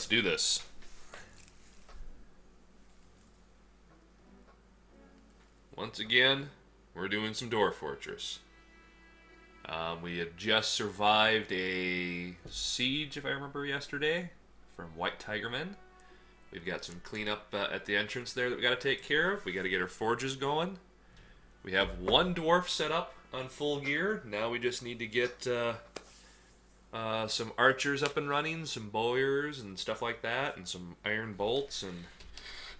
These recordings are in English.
let's do this. Once again, we're doing some Dwarf Fortress. We had just survived a siege, if I remember yesterday, from White Tigermen. We've got some cleanup at the entrance there that we got to take care of. We got to get our forges going. We have one dwarf set up on full gear. Now we just need to get some archers up and running, some bowyers and stuff like that, and some iron bolts, and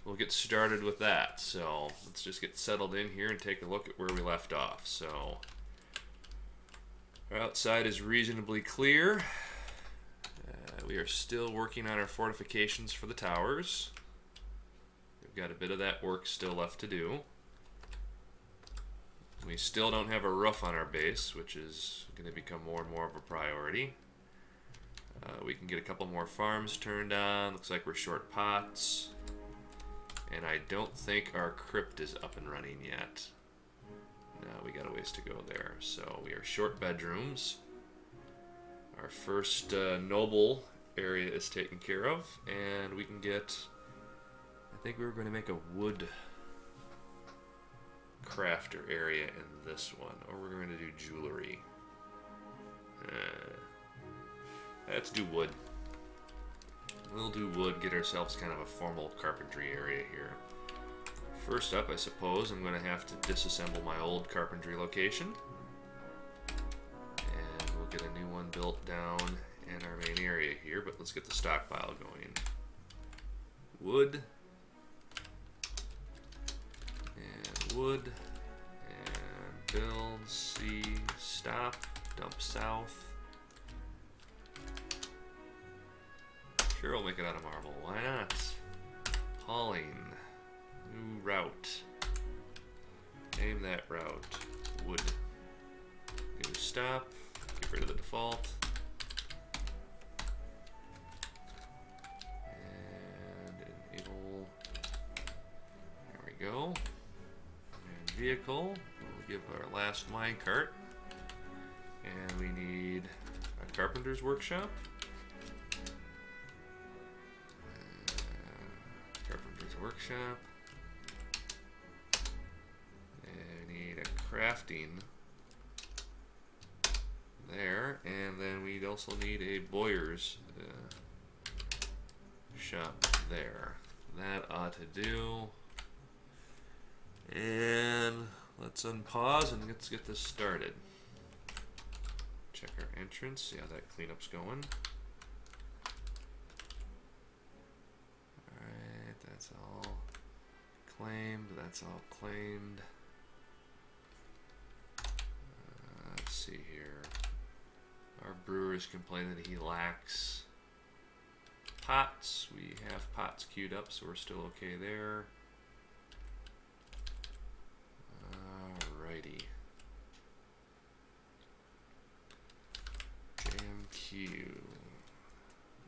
we'll get started with that. So let's just get settled in here and take a look at where we left off. So our outside is reasonably clear. We are still working on our fortifications for the towers. We've got a bit of that work still left to do. We still don't have a roof on our base, which is going to become more and more of a priority. We can get a couple more farms turned on. Looks like we're short pots. And I don't think our crypt is up and running yet. No, we got a ways to go there. So we are short bedrooms. Our first noble area is taken care of, and we can get, I think we were going to make a wood crafter area in this one, or we're going to do jewelry. Let's do wood. We'll do wood, get ourselves kind of a formal carpentry area here. First up, I suppose, I'm going to have to disassemble my old carpentry location. And we'll get a new one built down in our main area here, but let's get the stockpile going. Wood. And wood. And build, C, stop, dump south. Sure, we'll make it out of marble. Why not? Hauling. New route. Name that route. Wood. New stop. Get rid of the default. And enable. There we go. And vehicle. We'll give our last minecart. And we need a carpenter's workshop. Workshop. And we need a crafting there, and then we'd also need a bowyer's shop there. That ought to do. And let's unpause and let's get this started. Check our entrance, see how that cleanup's going. That's all claimed. That's all claimed. Let's see here. Our brewer is complaining that he lacks pots. We have pots queued up, so we're still okay there. Alrighty. JMQ.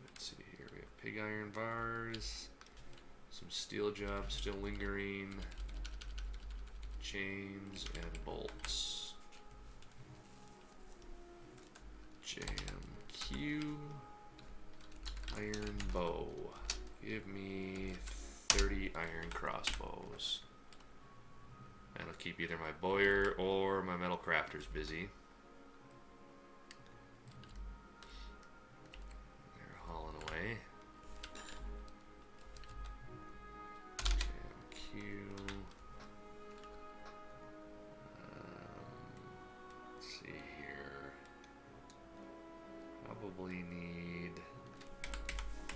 Let's see here. We have pig iron bars. Some steel jobs still lingering. Chains and bolts. JMQ. Iron bow. Give me 30 iron crossbows. That'll keep either my bowyer or my metal crafters busy. They're hauling away. Let's see here. Probably need.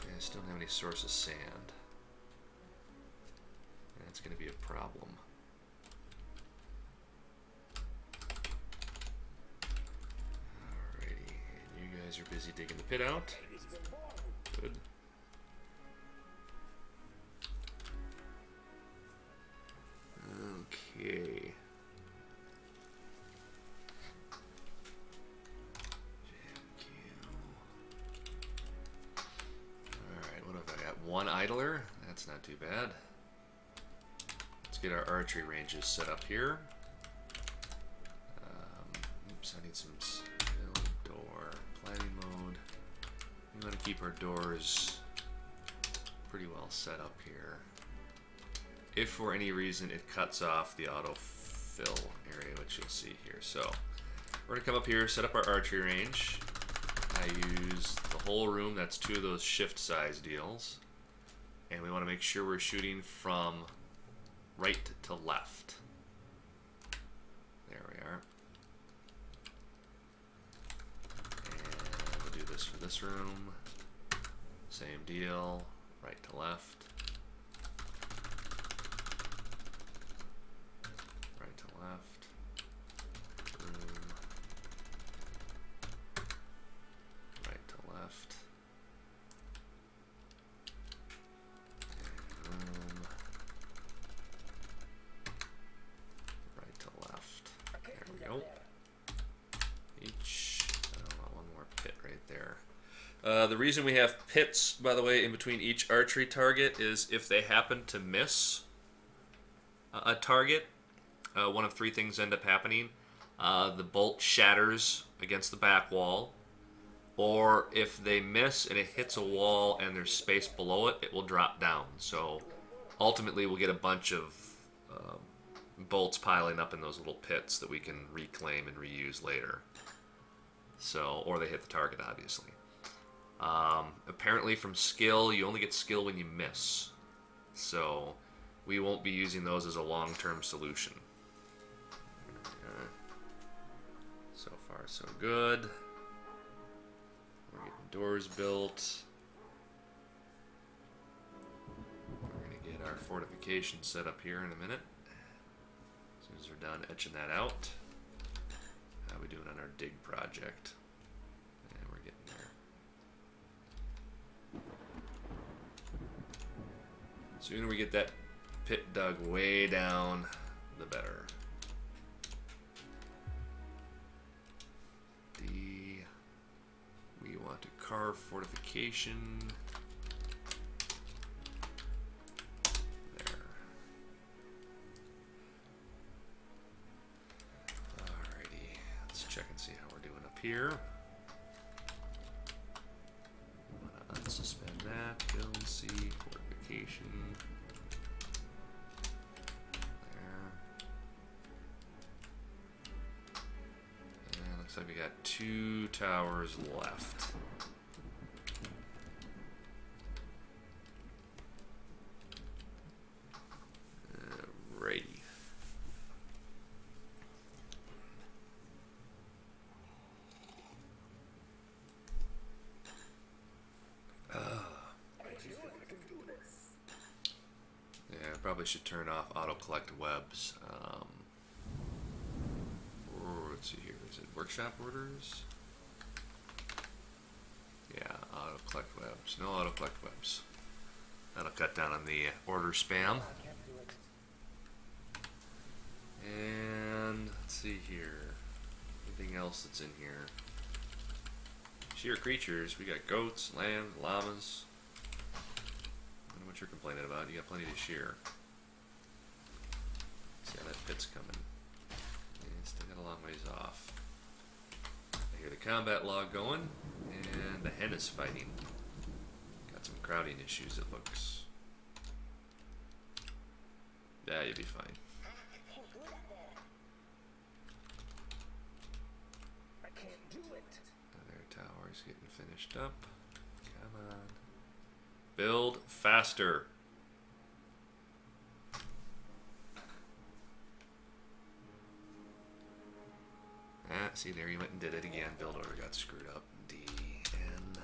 I still don't have any source of sand. That's going to be a problem. Alrighty, and you guys are busy digging the pit out. Good. Okay. Alright, what have I got? One idler? That's not too bad. Let's get our archery ranges set up here. Oops, I need some build door. Planning mode. We want to keep our doors pretty well set up here. If for any reason it cuts off the autofill area, which you'll see here. So we're gonna come up here, set up our archery range. I use the whole room, that's 2 of those shift size deals. And we wanna make sure we're shooting from right to left. There we are. And we'll do this for this room. Same deal, right to left. Right to left. Room. Right to left. And room. Right to left. There we go. Each. One more pit right there. The reason we have pits, by the way, in between each archery target is if they happen to miss a target, one of 3 things end up happening. The bolt shatters against the back wall, or if they miss and it hits a wall and there's space below it, it will drop down. So ultimately we'll get a bunch of bolts piling up in those little pits that we can reclaim and reuse later. So, or they hit the target, obviously. Apparently from skill, you only get skill when you miss. So we won't be using those as a long-term solution. So far, so good. We're getting doors built. We're going to get our fortifications set up here in a minute. As soon as we're done etching that out. How are we doing on our dig project? And we're getting there. The sooner we get that pit dug way down, the better. We want to carve fortification. There. Alrighty, let's check and see how we're doing up here. We want to unsuspend that. Build C fortification. Looks like we got 2 towers left. Alrighty. Yeah, I probably should turn off auto collect webs. Let's see here. Is it workshop orders? Yeah, auto collect webs. No auto collect webs. That'll cut down on the order spam. And let's see here. Anything else that's in here? Sheer creatures. We got goats, lambs, llamas. I don't know what you're complaining about. You got plenty to shear. See how that pit's coming. Still got a long ways off. I hear the combat log going, and the hen is fighting. Got some crowding issues, it looks. Yeah, you'll be fine. Another tower's getting finished up. Come on. Build faster. See, there you went and did it again. Build order got screwed up. D, N.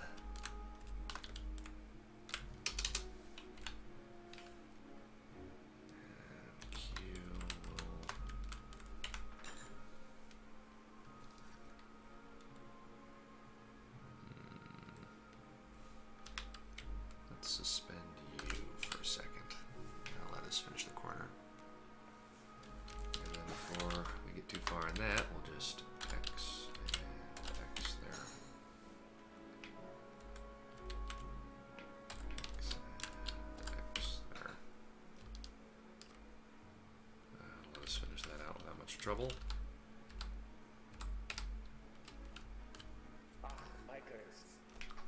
And Q. Let's suspend you for a second. I'll let us finish the corner. And then before we get too far in that, we'll just X and X there. X and X there. Let us finish that out without much trouble.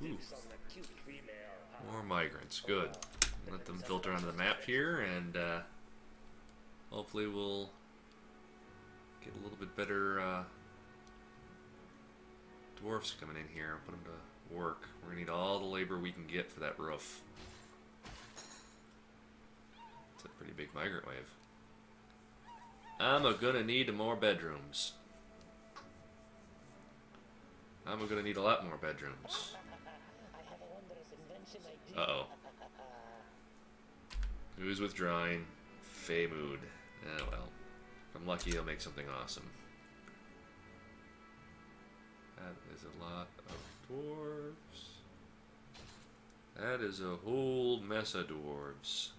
Ooh. More migrants, good. Let them filter onto the map here, and hopefully we'll get a little bit better dwarfs coming in here and put them to work. We're going to need all the labor we can get for that roof. It's a pretty big migrant wave. I'm gonna need more bedrooms. I'm gonna need a lot more bedrooms. Uh-oh. Who's withdrawing? Fey mood. Oh well. If I'm lucky, I'll make something awesome. That is a lot of dwarves. That is a whole mess of dwarves.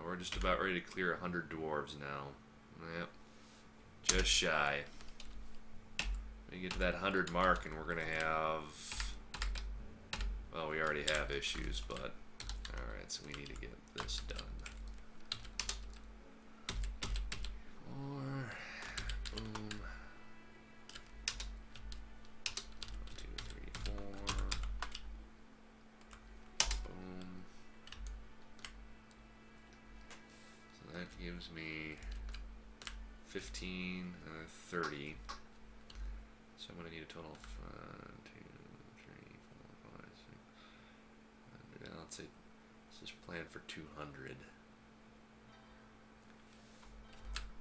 We're just about ready to clear 100 dwarves now. Yep. Just shy. We get to that 100 mark and we're going to have... Well, we already have issues, but... Alright, so we need to get this done. 4. Boom. 2, 3, 4. Boom. So that gives me 15, 30. So I'm going to need a total of 2, 3, 4, 5, 6, 100. Let's say let's just plan for 200.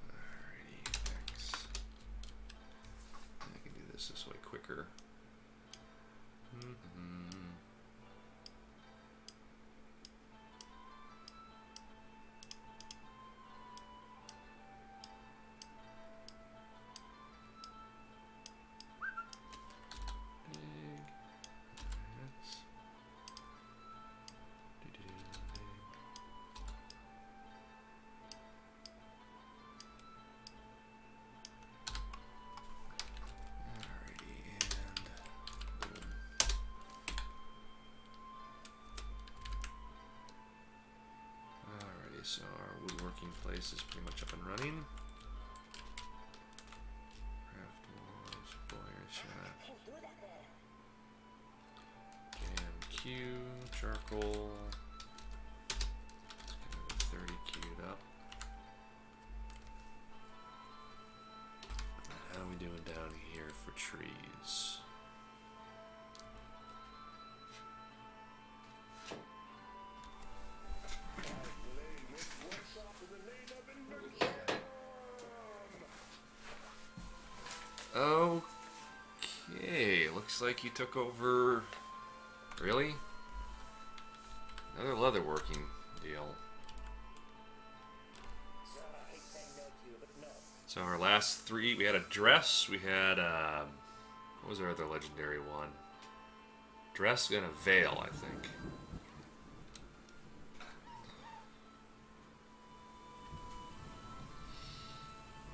Alrighty, X. I can do this way quicker. So our woodworking place is pretty much up and running. Craft wars, boiler shop. Jam Q, charcoal. Let's get 30 queued up. And how are we doing down here for trees? Okay, looks like you took over. Really? Another leatherworking deal. So our last three, we had a dress, we had, what was our other legendary one? Dress and a veil, I think.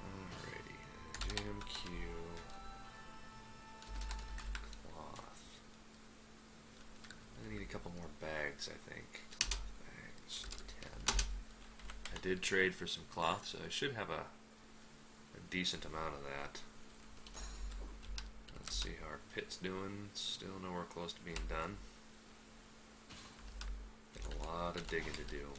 Alrighty, jam Q. A couple more bags, I think. Bags, 10. I did trade for some cloth, so I should have a decent amount of that. Let's see how our pit's doing. Still nowhere close to being done. Got a lot of digging to do.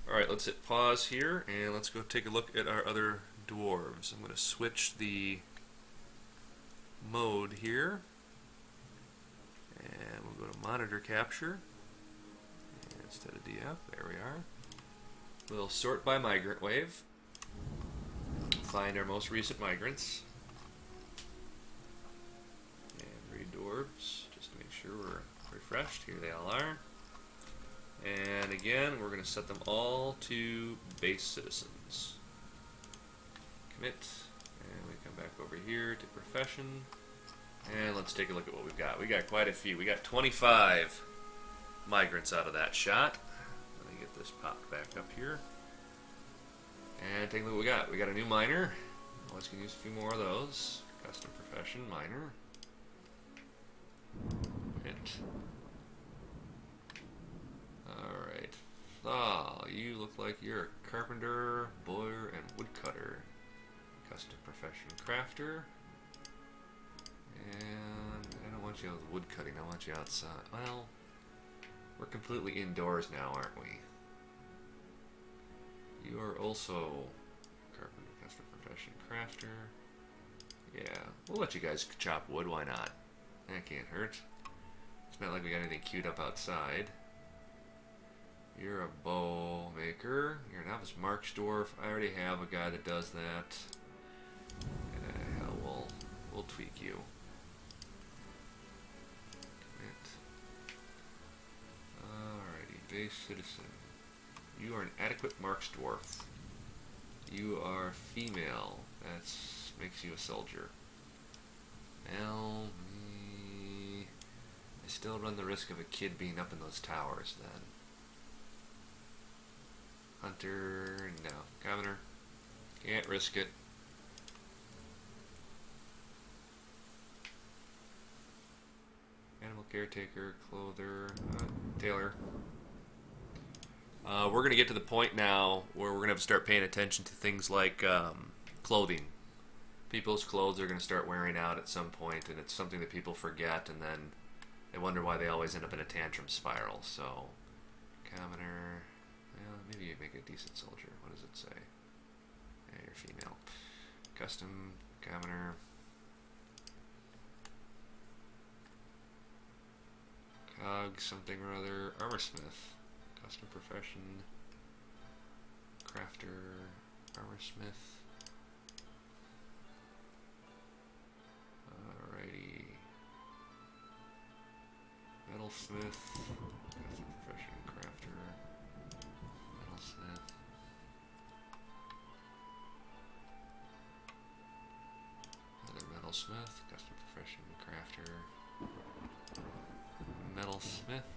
Alright, let's hit pause here, and let's go take a look at our other dwarves. I'm going to switch the mode here. And we'll go to monitor capture instead of DF. There we are. We'll sort by migrant wave. Find our most recent migrants. And read dwarves just to make sure we're refreshed. Here they all are. And again, we're going to set them all to base citizens. Commit. And we come back over here to profession. And let's take a look at what we've got. We got quite a few. We got 25 migrants out of that shot. Let me get this popped back up here. And take a look what we got. We got a new miner. Let's use a few more of those. Custom profession, miner. Hit. Alright. Ah, you look like you're a carpenter, boiler, and woodcutter. Custom profession, crafter. And I don't want you out with wood cutting, I want you outside. Well, We're completely indoors now, aren't we? You are also carpenter, custom profession, crafter. Yeah, we'll let you guys chop wood, why not? That can't hurt. It's not like we got anything queued up outside. You're a bow maker. You're an novice Marks Dwarf. I already have a guy that does that. Hell, we'll tweak you. Alrighty, base citizen. You are an adequate Marks Dwarf. You are female. That makes you a soldier. Well, I still run the risk of a kid being up in those towers then. Hunter, no. Commoner, can't risk it. Animal caretaker, clother, tailor. We're going to get to the point now where we're going to have to start paying attention to things like clothing. People's clothes are going to start wearing out at some point, and it's something that people forget, and then they wonder why they always end up in a tantrum spiral. So, commoner, well, maybe you make a decent soldier. What does it say? Yeah, you're female. Custom, commoner. Cog, something or other. Armorsmith. Custom profession. Crafter. Armorsmith. Alrighty. Metalsmith. Custom profession. Crafter. Metalsmith. Another metalsmith. Custom profession. Crafter. Metalsmith.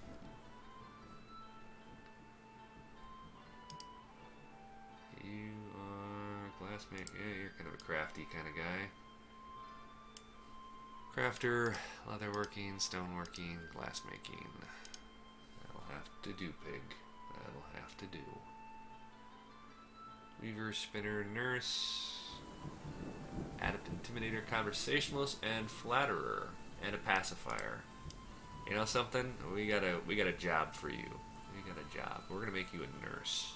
You are glassmaker. Yeah, you're kind of a crafty kind of guy. Crafter, leatherworking, stoneworking, glassmaking. That'll have to do, pig. That'll have to do. Weaver, spinner, nurse, adept, intimidator, conversationalist, and flatterer, and a pacifier. You know something? We got a job for you. We got a job. We're gonna make you a nurse.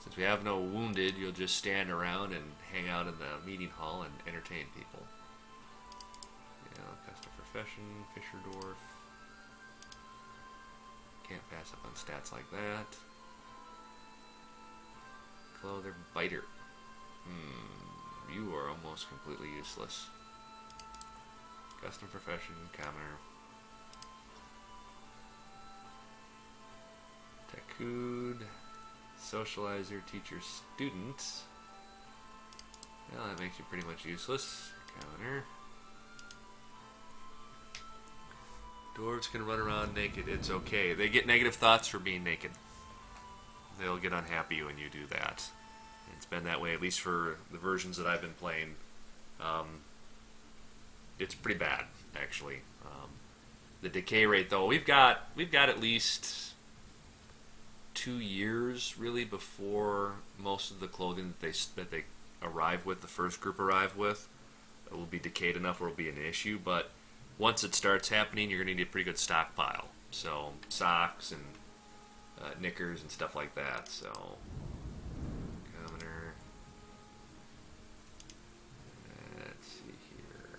Since we have no wounded, you'll just stand around and hang out in the meeting hall and entertain people. Yeah, custom profession, fisher dwarf. Can't pass up on stats like that. Clother, biter. You are almost completely useless. Custom profession, commoner. Takud, socializer, teacher, student. Well, that makes you pretty much useless. Commoner. Dwarves can run around naked. It's okay. They get negative thoughts for being naked. They'll get unhappy when you do that. It's been that way, at least for the versions that I've been playing. It's pretty bad, actually. The decay rate, though, we've got at least 2 years really before most of the clothing that they arrive with, the first group arrive with, will be decayed enough where it'll be an issue. But once it starts happening, you're going to need a pretty good stockpile. So socks and knickers and stuff like that. So commoner. Let's see here.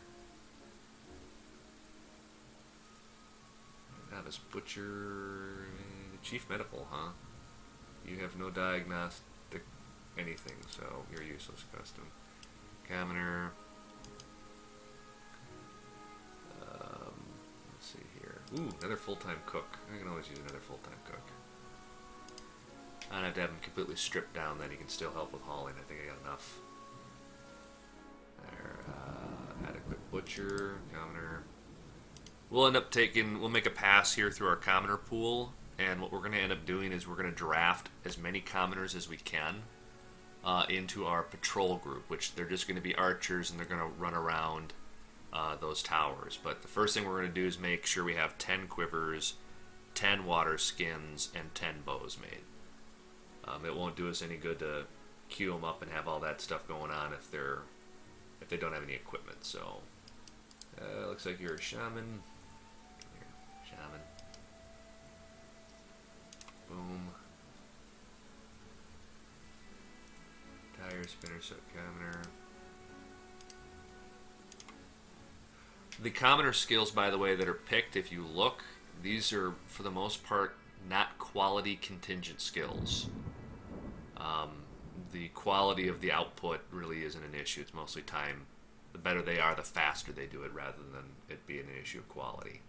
Novice butcher. Chief medical, huh? You have no diagnostic anything, so you're useless. Custom. Commoner. Let's see here. Ooh, another full-time cook. I can always use another full-time cook. I don't have to have him completely stripped down, then he can still help with hauling. I think I got enough. There, adequate butcher, commoner. We'll make a pass here through our commoner pool, and what we're going to end up doing is we're going to draft as many commoners as we can into our patrol group, which they're just going to be archers, and they're going to run around those towers. But the first thing we're going to do is make sure we have 10 quivers, 10 water skins, and 10 bows made. It won't do us any good to queue them up and have all that stuff going on if they don't have any equipment. So looks like you're a shaman. Here, shaman. spinner, set commoner. The commoner skills, by the way, that are picked, if you look, these are, for the most part, not quality contingent skills. The quality of the output really isn't an issue. It's mostly time. The better they are, the faster they do it, rather than it being an issue of quality.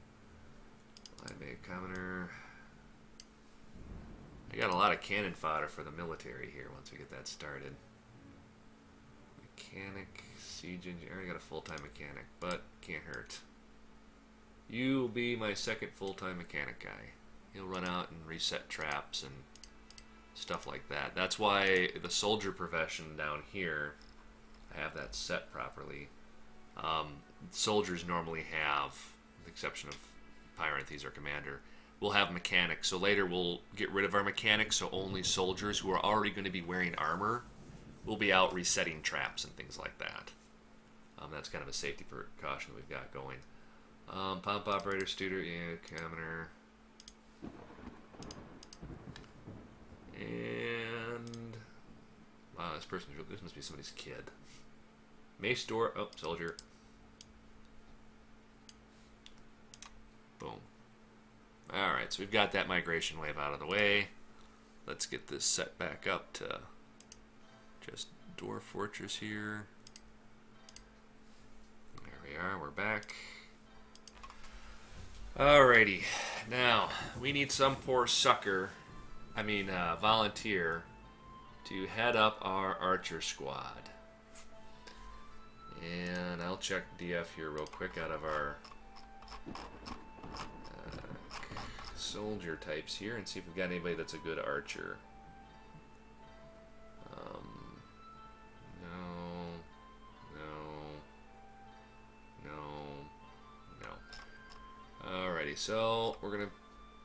I make commoner. I got a lot of cannon fodder for the military here once we get that started. Mechanic, siege engineer. I already got a full-time mechanic, but can't hurt. You'll be my second full-time mechanic guy. He'll run out and reset traps and stuff like that. That's why the soldier profession down here, I have that set properly. Soldiers normally have, with the exception of Pyranthes, our commander, we'll have mechanics. So later we'll get rid of our mechanics, so only soldiers who are already going to be wearing armor will be out resetting traps and things like that. That's kind of a safety precaution we've got going. Pump operator, student, yeah, commoner. And wow, this must be somebody's kid. Mace door, oh, soldier. Boom. Alright, so we've got that migration wave out of the way. Let's get this set back up to just Dwarf Fortress here. There we are, we're back. Alrighty, now we need some poor sucker, volunteer, to head up our archer squad. And I'll check DF here real quick out of our soldier types here and see if we've got anybody that's a good archer. No. Alrighty, so we're gonna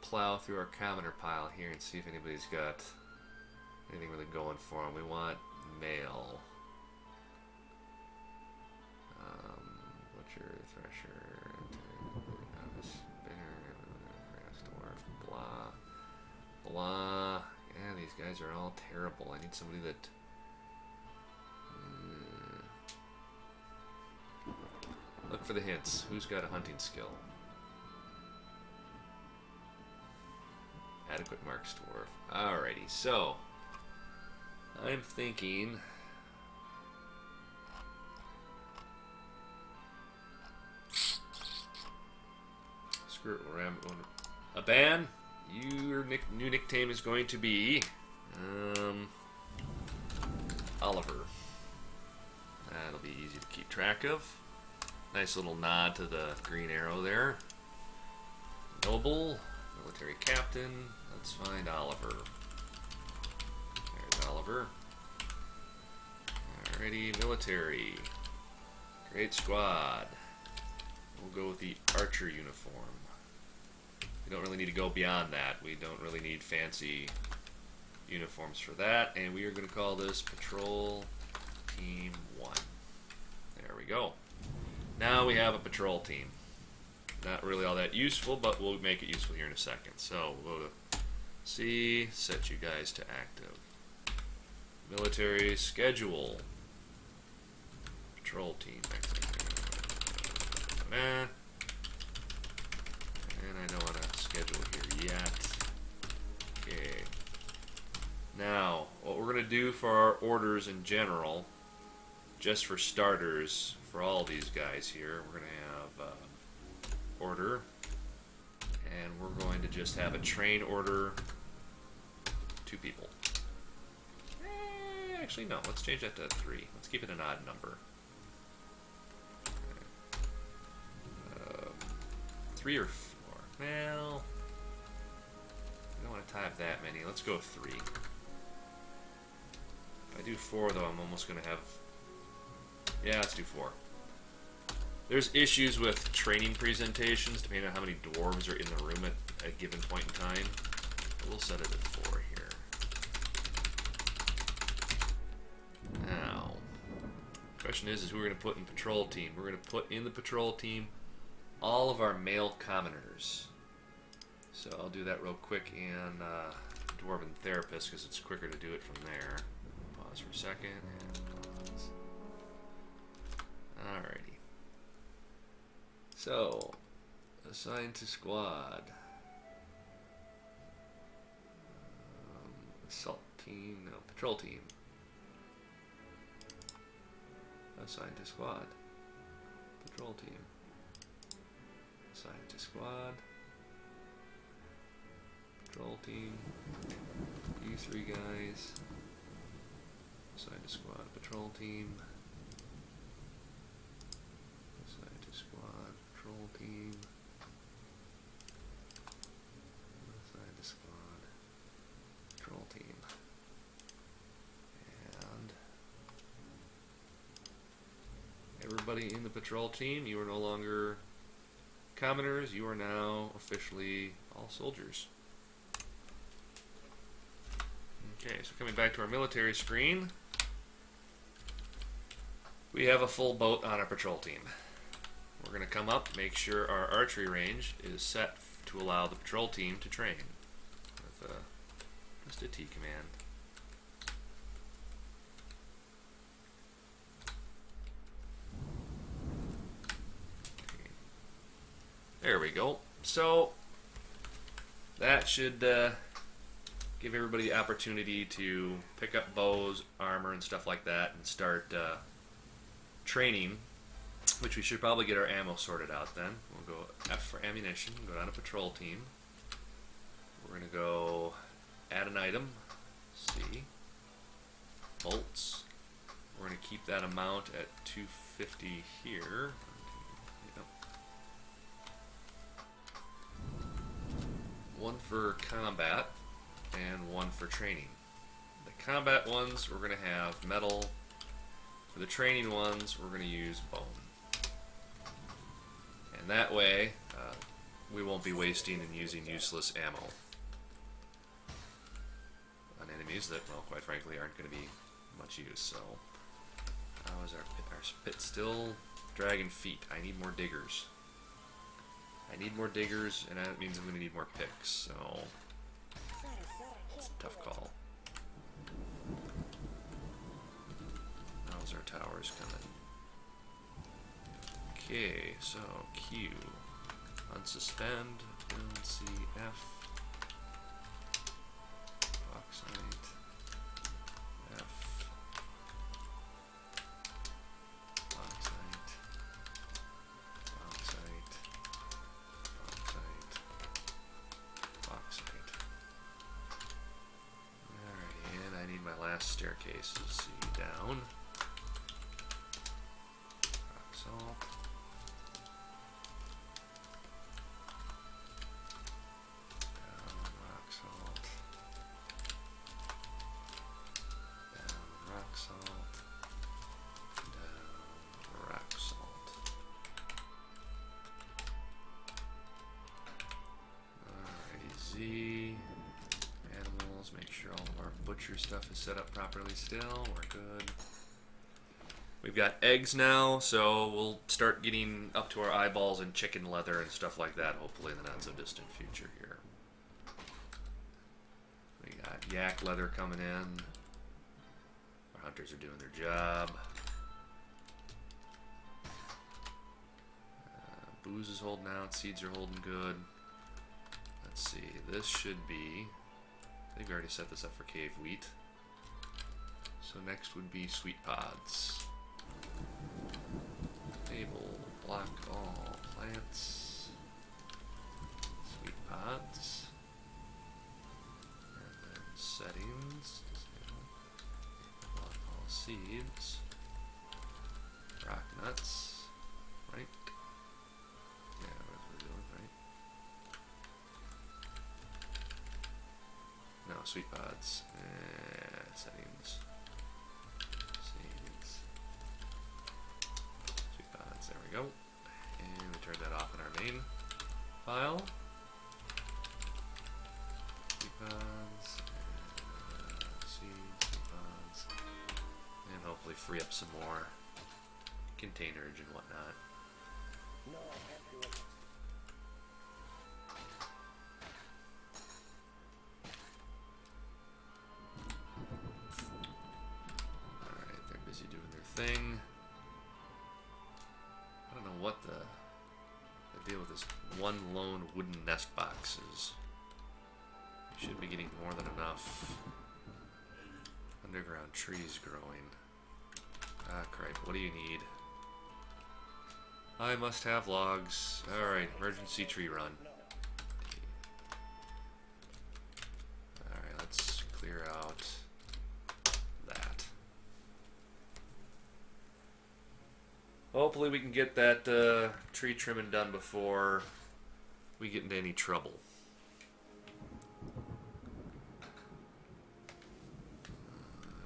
plow through our commoner pile here and see if anybody's got anything really going for them. We want male. Butcher, thresher, spinner, dwarf, blah. Yeah, these guys are all terrible. I need somebody that. Look for the hints. Who's got a hunting skill? Adequate marks, dwarf. Alrighty, so I'm thinking. Screw it, a ban. Your new nickname is going to be Oliver. That'll be easy to keep track of. Nice little nod to the green arrow there. Noble, military captain. Let's find Oliver. There's Oliver. Alrighty, military. Great squad. We'll go with the archer uniform. We don't really need to go beyond that. We don't really need fancy uniforms for that. And we are going to call this Patrol Team 1. There we go. Now we have a patrol team. Not really all that useful, but we'll make it useful here in a second. So we'll go to C, set you guys to active. Military schedule. Patrol team. And I don't want to schedule here yet. Okay. Now, what we're going to do for our orders in general, just for starters, for all these guys here, we're going to have order, and we're going to just have a train order, 2 people. Actually, no, let's change that to 3. Let's keep it an odd number. 3 or 4. Well, I don't want to type that many. Let's go 3. If I do 4, though, I'm almost going to have... Yeah, let's do 4. There's issues with training presentations, depending on how many dwarves are in the room at a given point in time. We'll set it at 4 here. Now, the question is who we're going to put in patrol team. We're going to put in the patrol team all of our male commoners. So I'll do that real quick in Dwarven Therapist because it's quicker to do it from there. Pause for a second. Alrighty. So, assign to squad. Assault team, no, patrol team. Assign to squad. Patrol team. Assign to squad. Patrol team. You three guys. Assign to squad. Patrol team. Assign to squad. Patrol team. Assign to squad. Patrol team. And everybody in the patrol team, you are no longer commoners, you are now officially all soldiers. Okay, so coming back to our military screen, we have a full boat on our patrol team. We're going to come up, make sure our archery range is set to allow the patrol team to train with just a T command. Okay. There we go. So that should give everybody the opportunity to pick up bows, armor, and stuff like that and start training, which we should probably get our ammo sorted out then. We'll go F for ammunition, go down to patrol team. We're going to go add an item, C, bolts. We're going to keep that amount at 250 here. Yep. One for combat and one for training. The combat ones we're going to have metal. For the training ones we're going to use bone. And that way we won't be wasting and using useless ammo on enemies that, well, quite frankly, aren't going to be much use. So how is our pit still dragging feet? I need more diggers. I need more diggers, and that means I'm going to need more picks. So it's a tough call. How's our towers coming? Okay, so Q, unsuspend, build CF, bauxite, F, bauxite, bauxite, bauxite, bauxite. Alright, and I need my last staircases. C down, rock salt. Animals, make sure all of our butcher stuff is set up properly still. We're good. We've got eggs now, so we'll start getting up to our eyeballs in chicken leather and stuff like that, hopefully in the not so distant future here. We got yak leather coming in. Our hunters are doing their job. Booze is holding out, seeds are holding good. Let's see, this should be, I think we already set this up for cave wheat. So next would be sweet pods. Table, block all plants. Sweet pods. And then settings. Block all seeds. Rock nuts. Right? Yeah, that's what we're doing, right? No, sweet pods. Settings. Seeds. Sweet pods, there we go. And we turned that off in our main file. Sweet pods. Seeds, sweet pods. And hopefully free up some more containerage and whatnot. No, I have to. Alright, they're busy doing their thing. what the deal with this one lone wooden nest box is. You should be getting more than enough underground trees growing. Ah, crap. What do you need? I must have logs. Alright, emergency tree run. Alright, let's clear out that. Hopefully we can get that tree trimming done before we get into any trouble.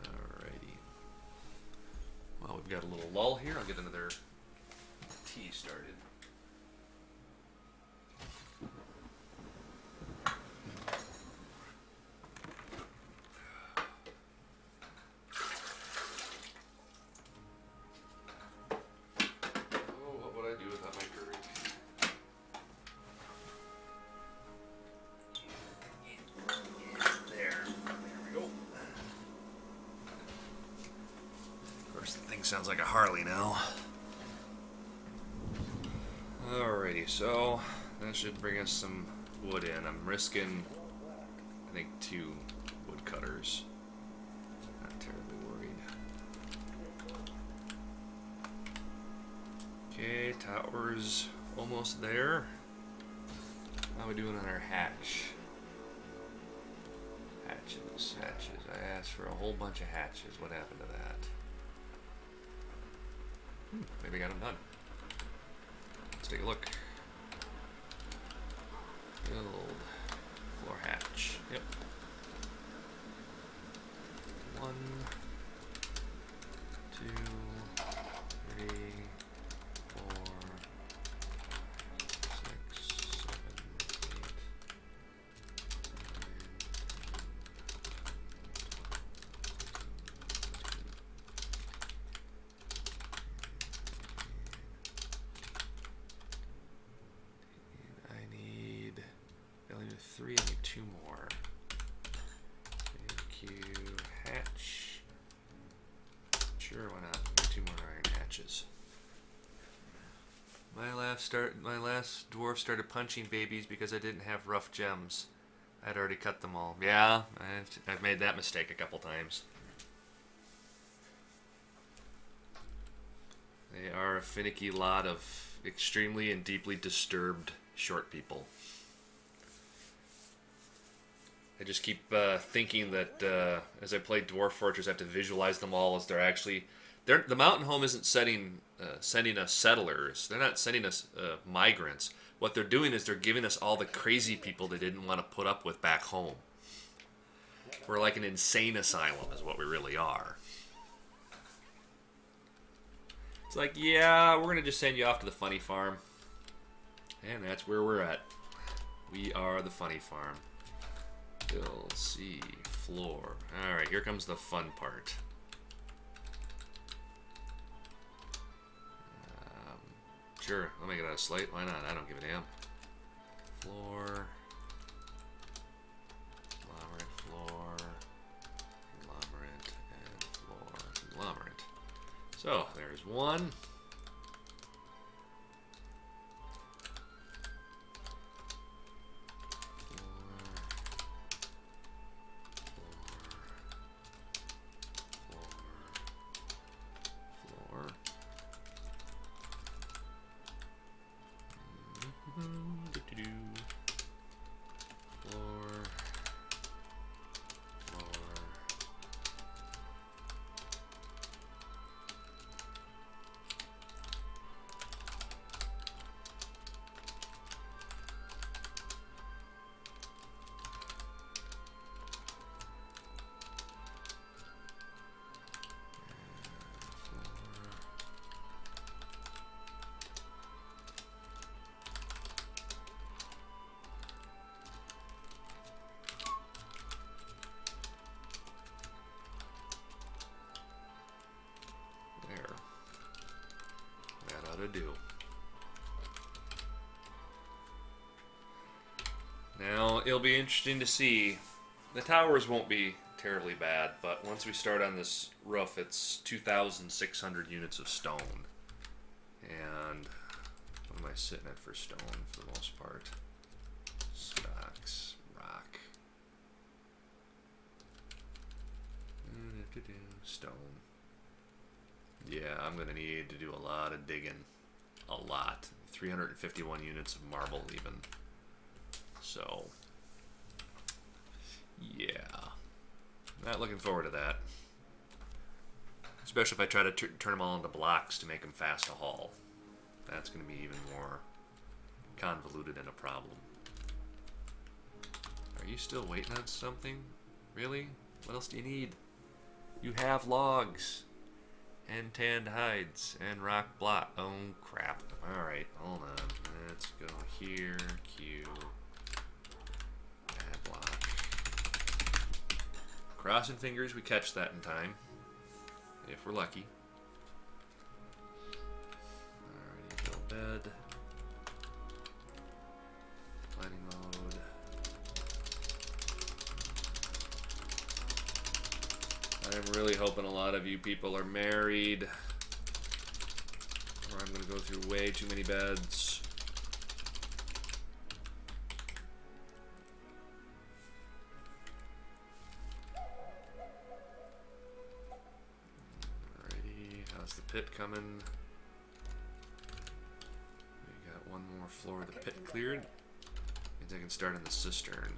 Alrighty. Well, we've got a little lull here. I'll get another tea started. Oh, what would I do without my Brewing? There we go. Of course, the thing sounds like a Harley now. Alrighty, so that should bring us some wood in. I'm risking, I think, 2 wood cutters. Not terribly worried. Okay, tower's almost there. How are we doing on our hatch? Hatches. I asked for a whole bunch of hatches. What happened to that? Maybe I got them done. Let's take a look. Build floor hatch. Yep. 1, 2, 3, 4, 6, 7, 8, 3, I need 2 more. Thank you. Hatch. Sure, why not? Need 2 more iron hatches. My last dwarf started punching babies because I didn't have rough gems. I'd already cut them all. Yeah, I've made that mistake a couple times. They are a finicky lot of extremely and deeply disturbed short people. I just keep thinking that as I play Dwarf Fortress, I have to visualize them all as they're actually... the mountain home isn't sending us settlers. They're not sending us migrants. What they're doing is they're giving us all the crazy people they didn't want to put up with back home. We're like an insane asylum is what we really are. It's like, yeah, we're going to just send you off to the funny farm. And that's where we're at. We are the funny farm. Build, C, floor. Alright, here comes the fun part. Sure, I'll make it out of slate. Why not? I don't give a damn. Floor. Conglomerate, and floor. Conglomerate. So, there's 1. To do. Now it'll be interesting to see. The towers won't be terribly bad, but once we start on this roof, it's 2,600 units of stone, and sitting at for stone for the most part. Stocks, rock. Stone. Yeah, I'm going to need to do a lot of digging. A lot. 351 units of marble even. So, yeah. Not looking forward to that. Especially if I try to turn them all into blocks to make them fast to haul. That's going to be even more convoluted and a problem. Are you still waiting on something? Really? What else do you need? You have logs. And tanned hides. And rock block. Oh, crap. Alright, hold on. Let's go here. Q. Add block. Crossing fingers we catch that in time. If we're lucky. Alrighty, build bed. Planning mode. I'm really hoping a lot of you people are married. Or I'm going to go through way too many beds. Alrighty, how's the pit coming? We got one more floor of the pit cleared. Means I can start in the cistern.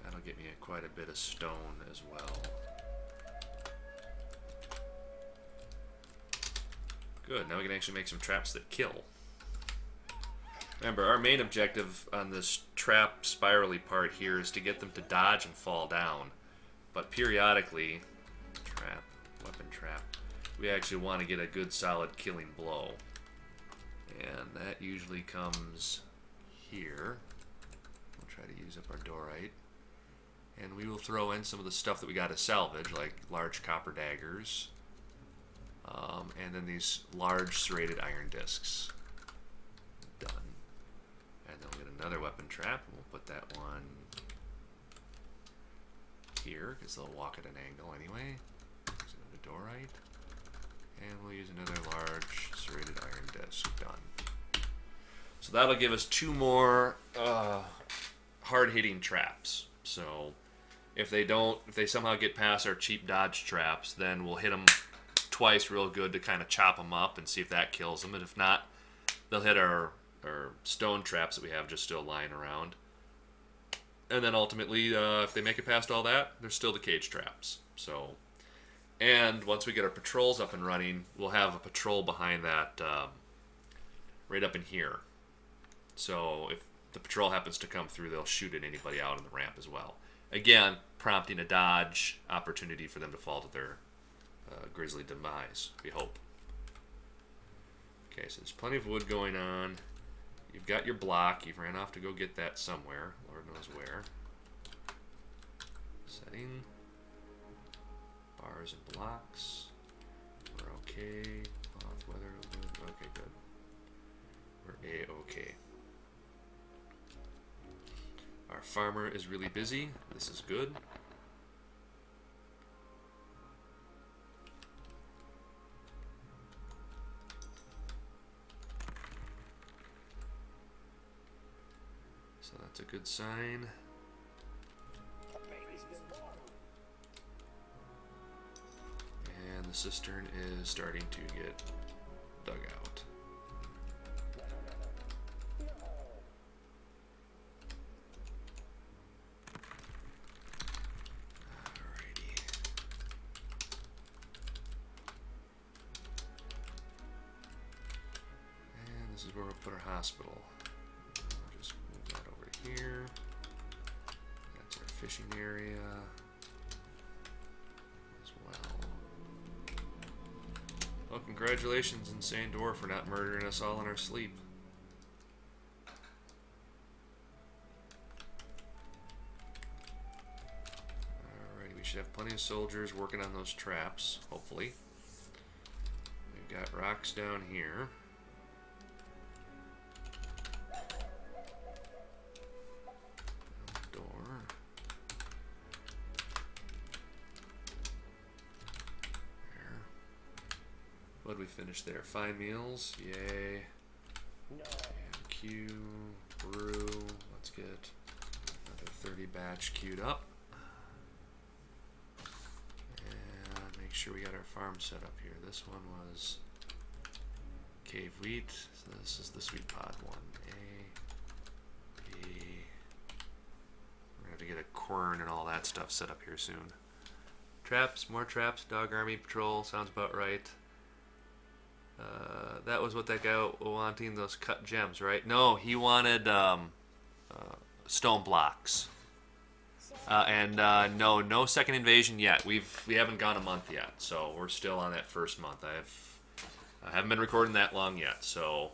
That'll get me quite a bit of stone as well. Good, now we can actually make some traps that kill. Remember, our main objective on this trap spirally part here is to get them to dodge and fall down. But periodically, trap, weapon trap, we actually want to get a good solid killing blow. And that usually comes here. We'll try to use up our dorite. And we will throw in some of the stuff that we got to salvage, like large copper daggers. And then these large serrated iron discs. Done. And then we'll get another weapon trap, and we'll put that one here, because they'll walk at an angle anyway. Use another dorite. And we'll use another large serrated iron disc. Done. So that'll give us 2 more hard-hitting traps. So if they somehow get past our cheap dodge traps, then we'll hit them twice real good to kind of chop them up and see if that kills them. And if not, they'll hit our stone traps that we have just still lying around. And then ultimately, if they make it past all that, there's still the cage traps. So, and once we get our patrols up and running, we'll have a patrol behind that right up in here. So if the patrol happens to come through, they'll shoot at anybody out on the ramp as well. Again, prompting a dodge opportunity for them to fall to their grisly demise, we hope. Okay, so there's plenty of wood going on. You've got your block. You've ran off to go get that somewhere. Lord knows where. Setting. Bars and blocks. We're okay. Cloth, weather, wood. Okay, good. We're A-okay. Our farmer is really busy. This is good. So that's a good sign. And the cistern is starting to get dug out. Alrighty. And this is where we'll put our hospital. Here. That's our fishing area as well. Well, congratulations, Insane Dwarf, for not murdering us all in our sleep. Alrighty, we should have plenty of soldiers working on those traps, hopefully. We've got rocks down here. What did we finish there? Fine meals. Yay. No. And Q. Brew. Let's get another 30 batch queued up. And make sure we got our farm set up here. This one was cave wheat. So this is the sweet pod one. A, B. We're going to have to get a quern and all that stuff set up here soon. Traps, more traps, dog army patrol, sounds about right. That was what that guy wanting, those cut gems, right? No, he wanted stone blocks. No second invasion yet. We haven't gone a month yet, so we're still on that first month. I haven't been recording that long yet, so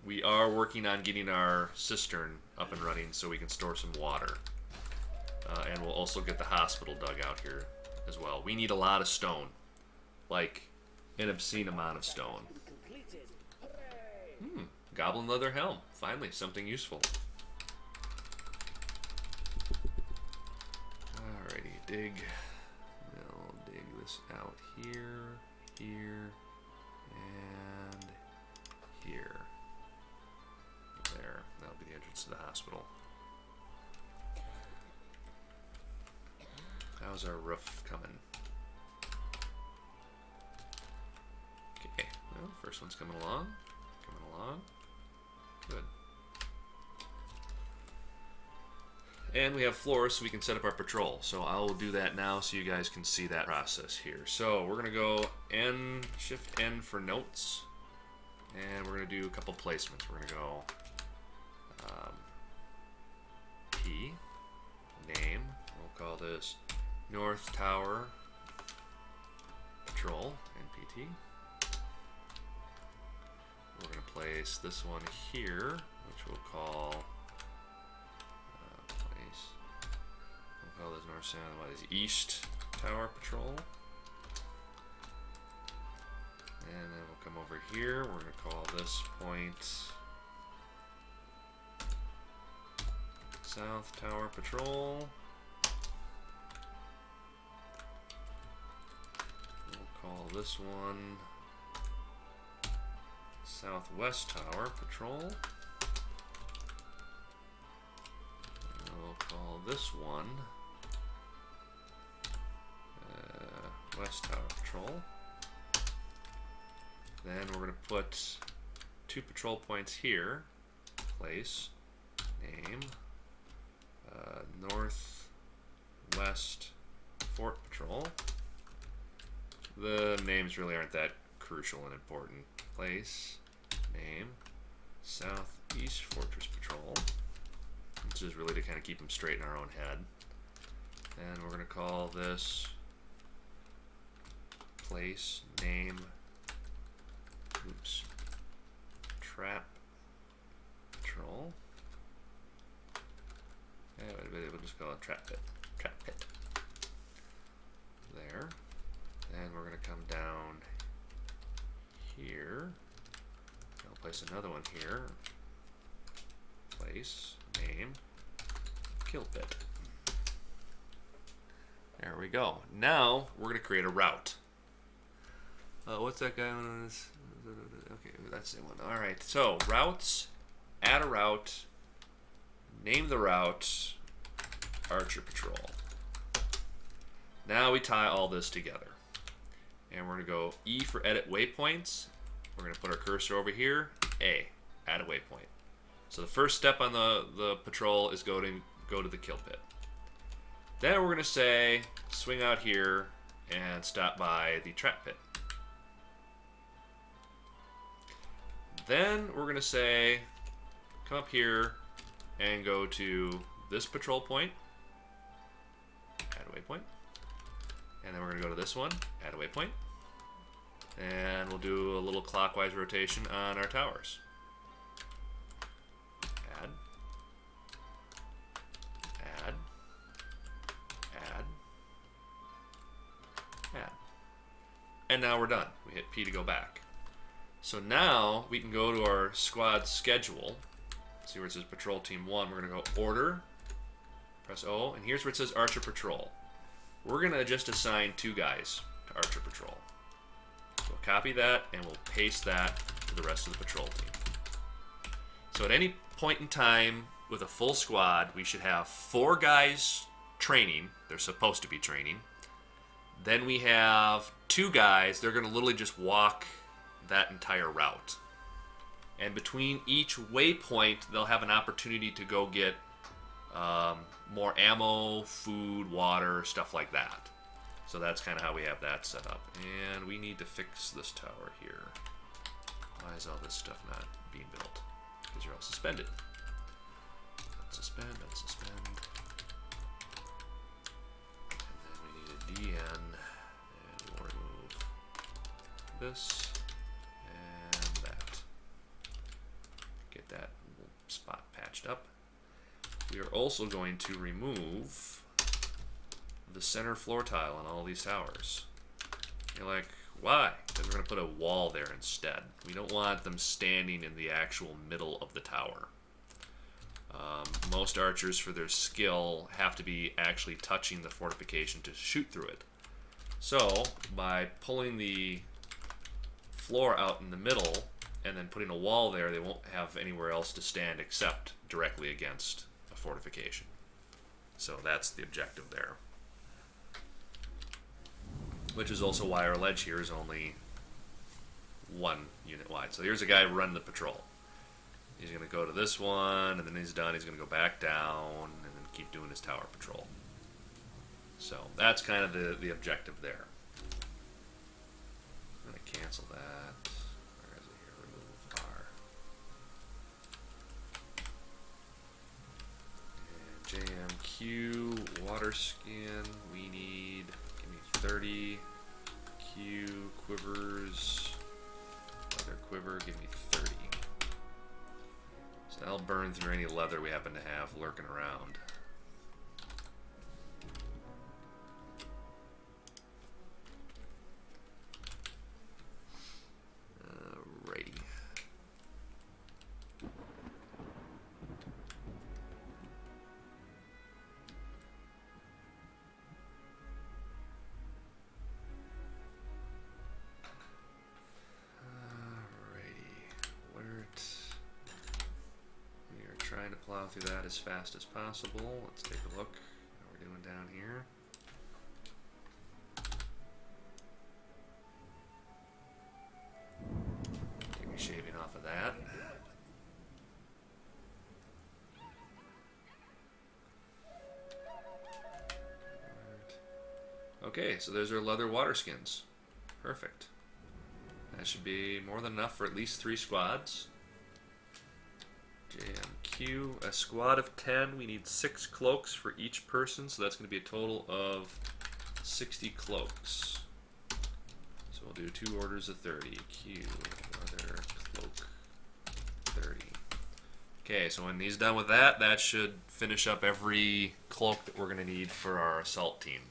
we are working on getting our cistern up and running so we can store some water. And we'll also get the hospital dug out here as well. We need a lot of stone, like an obscene amount of stone. Completed. Hooray! Goblin leather helm. Finally, something useful. Alrighty, dig. We'll dig this out here, here, and here. There. That'll be the entrance to the hospital. How's our roof coming? Okay, well, first one's coming along. Good. And we have floors so we can set up our patrol. So I will do that now so you guys can see that process here. So we're gonna go N, Shift N for notes. And we're gonna do a couple placements. We're gonna go P, name, we'll call this North Tower Patrol, NPT. We're going to place this one here, which we'll call we'll call this North South. What is East Tower Patrol? And then we'll come over here. We're going to call this point South Tower Patrol. Call this one Southwest Tower Patrol. We'll call this one West Tower Patrol. Then we're going to put 2 patrol points here. Place, name, Northwest Fort Patrol. The names really aren't that crucial and important. Place, name, Southeast Fortress Patrol. Which is really to kind of keep them straight in our own head. And we're going to call this place, name, Trap Patrol. Yeah, we'll just call it Trap Pit. Trap Pit. There. Then we're going to come down here. I'll place another one here. Place, name, Kill Pit. There we go. Now we're going to create a route. What's that guy on this? Okay, that's the one. All right. So routes. Add a route. Name the route. Archer Patrol. Now we tie all this together. And we're going to go E for edit waypoints. We're going to put our cursor over here. A, add a waypoint. So the first step on the patrol is go to the kill pit. Then we're going to say swing out here and stop by the trap pit. Then we're going to say come up here and go to this patrol point. Add a waypoint. And then we're going to go to this one, add a waypoint. And we'll do a little clockwise rotation on our towers. Add. Add. Add. Add. And now we're done. We hit P to go back. So now we can go to our squad schedule. See where it says Patrol Team 1. We're going to go Order. Press O. And here's where it says Archer Patrol. We're going to just assign 2 guys to Archer Patrol. So copy that and we'll paste that to the rest of the patrol team. So at any point in time with a full squad, we should have 4 guys training. They're supposed to be training. Then we have 2 guys. They're going to literally just walk that entire route. And between each waypoint, they'll have an opportunity to go get more ammo, food, water, stuff like that. So that's kind of how we have that set up. And we need to fix this tower here. Why is all this stuff not being built? Because you're all suspended. Unsuspend, unsuspend. And then we need a DN. And we'll remove this and that. Get that spot patched up. We are also going to remove the center floor tile on all these towers. You're like, why? Because we're going to put a wall there instead. We don't want them standing in the actual middle of the tower. Most archers, for their skill, have to be actually touching the fortification to shoot through it. So, by pulling the floor out in the middle and then putting a wall there, they won't have anywhere else to stand except directly against a fortification. So that's the objective there. Which is also why our ledge here is only 1 unit wide. So here's a guy running the patrol. He's going to go to this one, and then he's done. He's going to go back down, and then keep doing his tower patrol. So that's kind of the objective there. I'm going to cancel that. Where is it here? Remove R. And JMQ, water skin, we need, give me 30. Q, quivers, leather quiver, give me 30. So that'll burn through any leather we happen to have lurking around. Alrighty. Trying to plow through that as fast as possible. Let's take a look how we're doing down here. Take me shaving off of that. Okay, so there's our leather water skins. Perfect. That should be more than enough for at least 3 squads. JMQ, a squad of 10. We need 6 cloaks for each person, so that's going to be a total of 60 cloaks. So we'll do 2 orders of 30. Q, leather, cloak, 30. Okay, so when he's done with that, that should finish up every cloak that we're going to need for our assault team.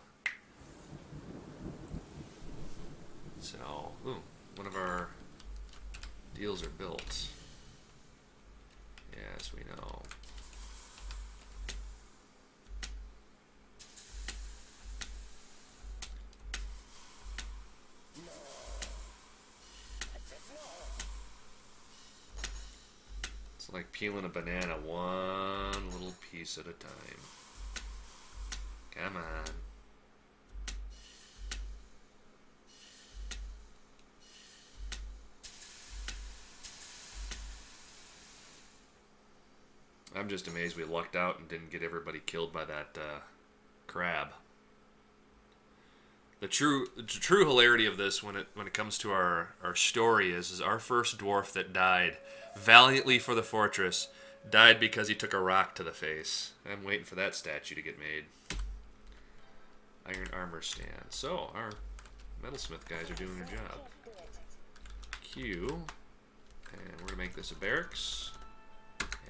So, ooh, one of our deals are built. Yes, we know. It's like peeling a banana one little piece at a time. Come on. I'm just amazed we lucked out and didn't get everybody killed by that crab. The true hilarity of this when it comes to our story is our first dwarf that died valiantly for the fortress died because he took a rock to the face. I'm waiting for that statue to get made. Iron armor stand. So our metalsmith guys are doing their job. Q, and we're gonna make this a barracks.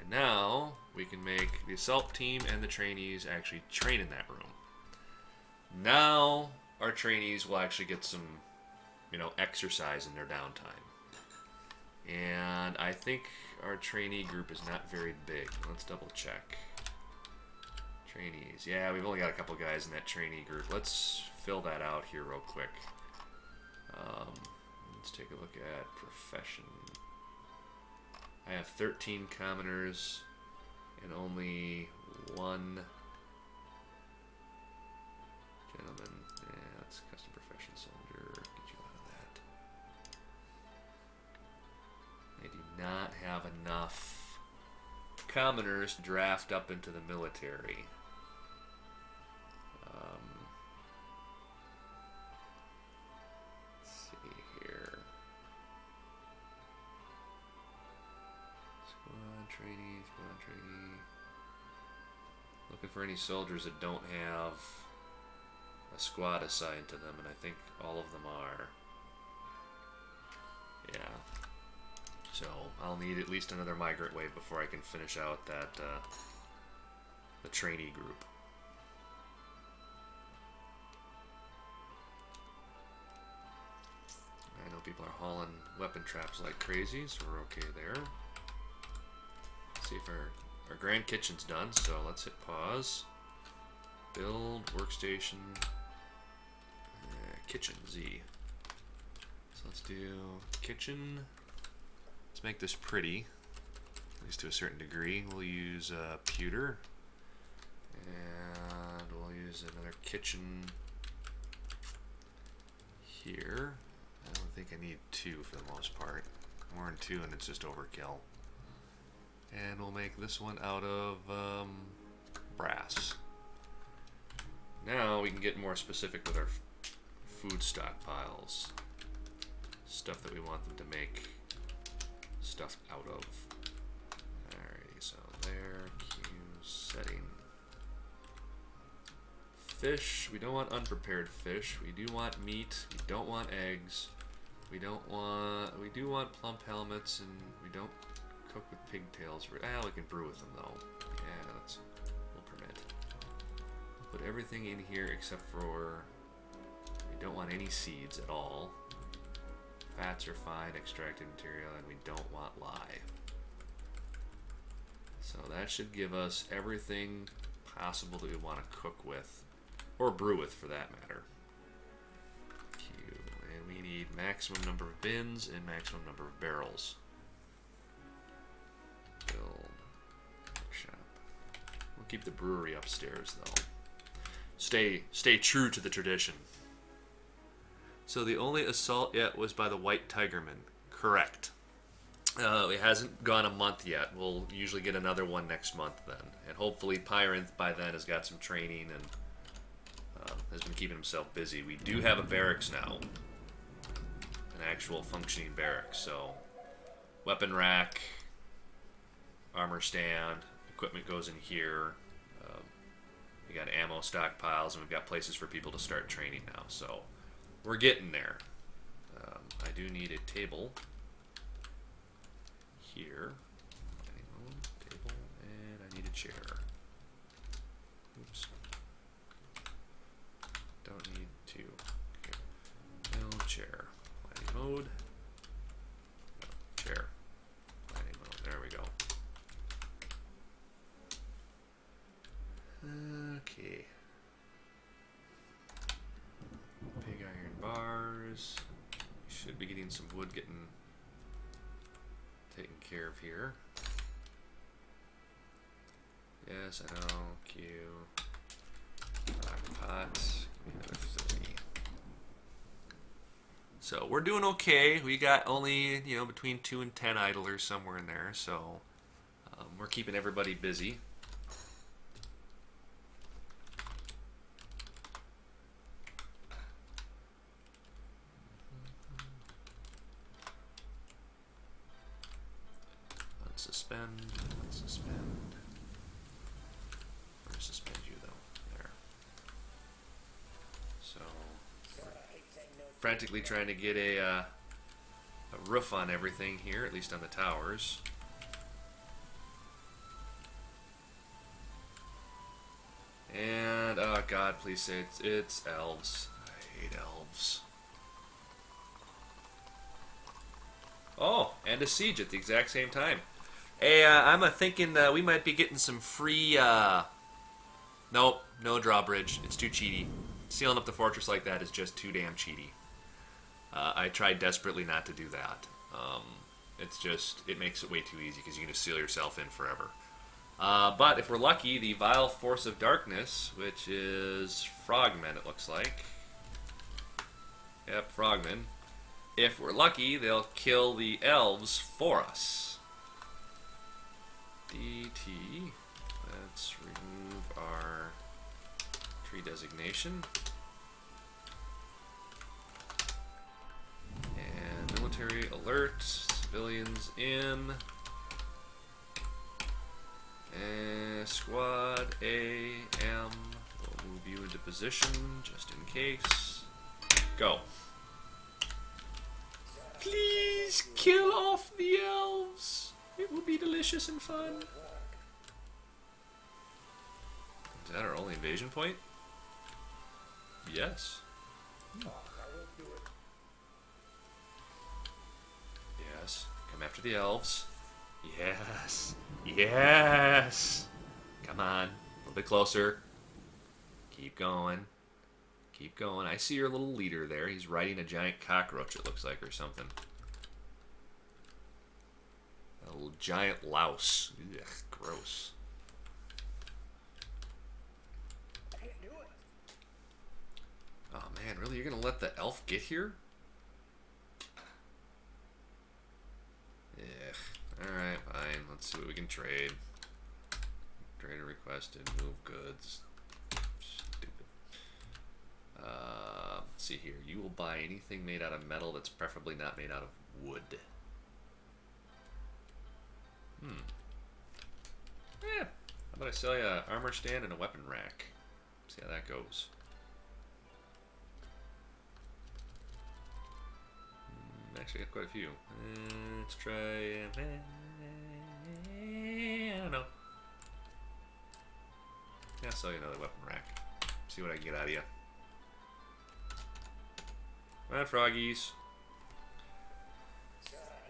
And now we can make the assault team and the trainees actually train in that room. Now our trainees will actually get some, exercise in their downtime. And I think our trainee group is not very big. Let's double check. Trainees. Yeah, we've only got a couple guys in that trainee group. Let's fill that out here real quick. Let's take a look at profession. I have 13 commoners and only one gentleman. Yeah, that's custom profession soldier. Get you out of that. I do not have enough commoners to draft up into the military. Let's see here. Squad trainee. Looking for any soldiers that don't have a squad assigned to them, and I think all of them are. Yeah. So I'll need at least another migrant wave before I can finish out that the trainee group. I know people are hauling weapon traps like crazy, so we're okay there. Let's see if our grand kitchen's done, so let's hit pause. Build, workstation, kitchen, Z. So let's do kitchen. Let's make this pretty, at least to a certain degree. We'll use pewter, and we'll use another kitchen here. I don't think I need two for the most part. More than two and it's just overkill. And we'll make this one out of brass. Now we can get more specific with our food stockpiles. Stuff that we want them to make stuff out of. Alrighty, so there, Q setting. Fish, we don't want unprepared fish. We do want meat. We don't want eggs. We do want plump helmets, and we don't cook with pigtails. We can brew with them though. Yeah, we'll permit. Put everything in here except for, we don't want any seeds at all. Fats are fine, extracted material, and we don't want lye. So that should give us everything possible that we want to cook with, or brew with for that matter. Q, and we need maximum number of bins and maximum number of barrels. Build, workshop. We'll keep the brewery upstairs though. Stay true to the tradition. So the only assault yet was by the White Tigerman. Correct. It hasn't gone a month yet. We'll usually get another one next month then. And hopefully Pyrinth by then has got some training and has been keeping himself busy. We do have a barracks now. An actual functioning barracks. So weapon rack, armor stand, equipment goes in here. We got ammo stockpiles, and we've got places for people to start training now. So we're getting there. I do need a table here. Table, and I need a chair. Oops. Don't need two. Okay. No chair. Planning mode. No, chair. Planning mode. There we go. Okay. Pig iron bars. Should be getting some wood getting taken care of here. Yes, I know. Q. Rock pot. Give me another 30. So we're doing okay. We got only, between 2 and 10 idlers somewhere in there. So we're keeping everybody busy. Suspend. Or suspend you though. There. So frantically trying to get a roof on everything here, at least on the towers. And oh god, please say it's elves. I hate elves. Oh, and a siege at the exact same time. Hey, I'm thinking we might be getting some free, nope, no drawbridge. It's too cheaty. Sealing up the fortress like that is just too damn cheaty. I try desperately not to do that. It makes it way too easy because you can just seal yourself in forever. But if we're lucky, the Vile Force of Darkness, which is frogmen, it looks like. Yep, frogmen. If we're lucky, they'll kill the elves for us. DT. Let's remove our tree designation. And military alert. Civilians in. And squad AM. We'll move you into position just in case. Go. Please kill off the elves. It will be delicious and fun. Is that our only invasion point? Yes. Yes. Come after the elves. Yes. Yes. Come on. A little bit closer. Keep going. Keep going. I see your little leader there. He's riding a giant cockroach, it looks like, or something. A little giant louse. Ugh, gross. Oh man, really? You're gonna let the elf get here? Ugh. Alright, fine. Let's see what we can trade. Trader requested. Move goods. Stupid. Let's see here. You will buy anything made out of metal that's preferably not made out of wood. Yeah. How about I sell you an armor stand and a weapon rack? See how that goes. Actually, I got quite a few. Let's try. I don't know. Yeah, I'll sell you another weapon rack. See what I can get out of you. Come on, froggies.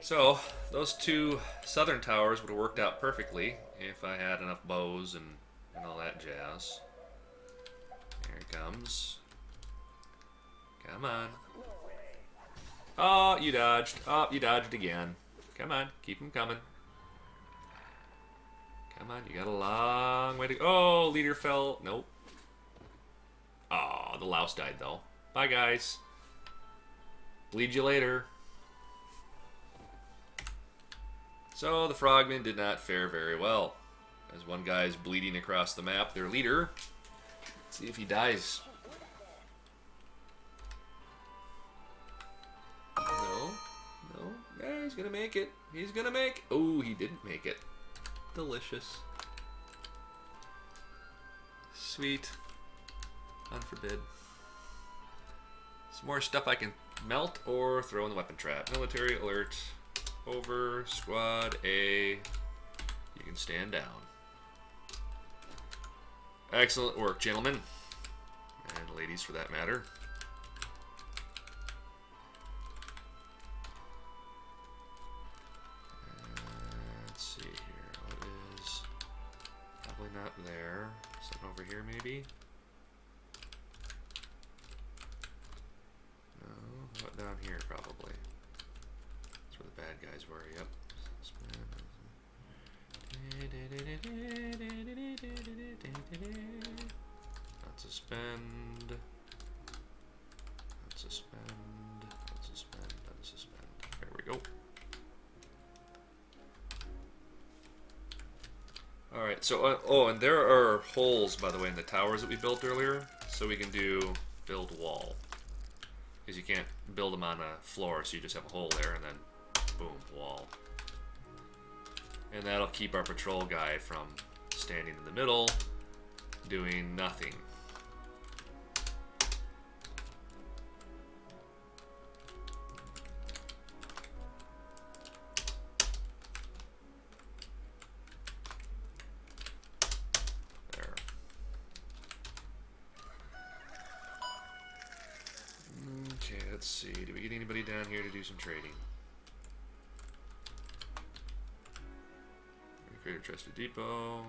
So, those two southern towers would have worked out perfectly if I had enough bows and all that jazz. Here it comes. Come on. Oh, you dodged. Oh, you dodged again. Come on, keep them coming. Come on, you got a long way to go. Oh, leader fell. Nope. Oh, the louse died, though. Bye, guys. Bleed you later. So, the frogmen did not fare very well. As one guy is bleeding across the map, their leader. Let's see if he dies. No. Yeah, he's gonna make it. He's gonna make it. Oh, he didn't make it. Delicious. Sweet. Unforbid. Some more stuff I can melt or throw in the weapon trap. Military alert. Over. Squad A. You can stand down. Excellent work, gentlemen. And ladies, for that matter. Let's see here. What is... Probably not there. Something over here, maybe? No. What down here, probably? That's where the bad guys were, yep. Not suspend. Not suspend. Not suspend. Unsuspend. There we go. Alright, so, oh, and there are holes, by the way, in the towers that we built earlier, so we can do build wall. Because you can't build them on a floor, so you just have a hole there, and then, boom, wall. And that'll keep our patrol guy from standing in the middle, doing nothing. There. Okay, let's see. Do we get anybody down here to do some trading? Create a trusted depot.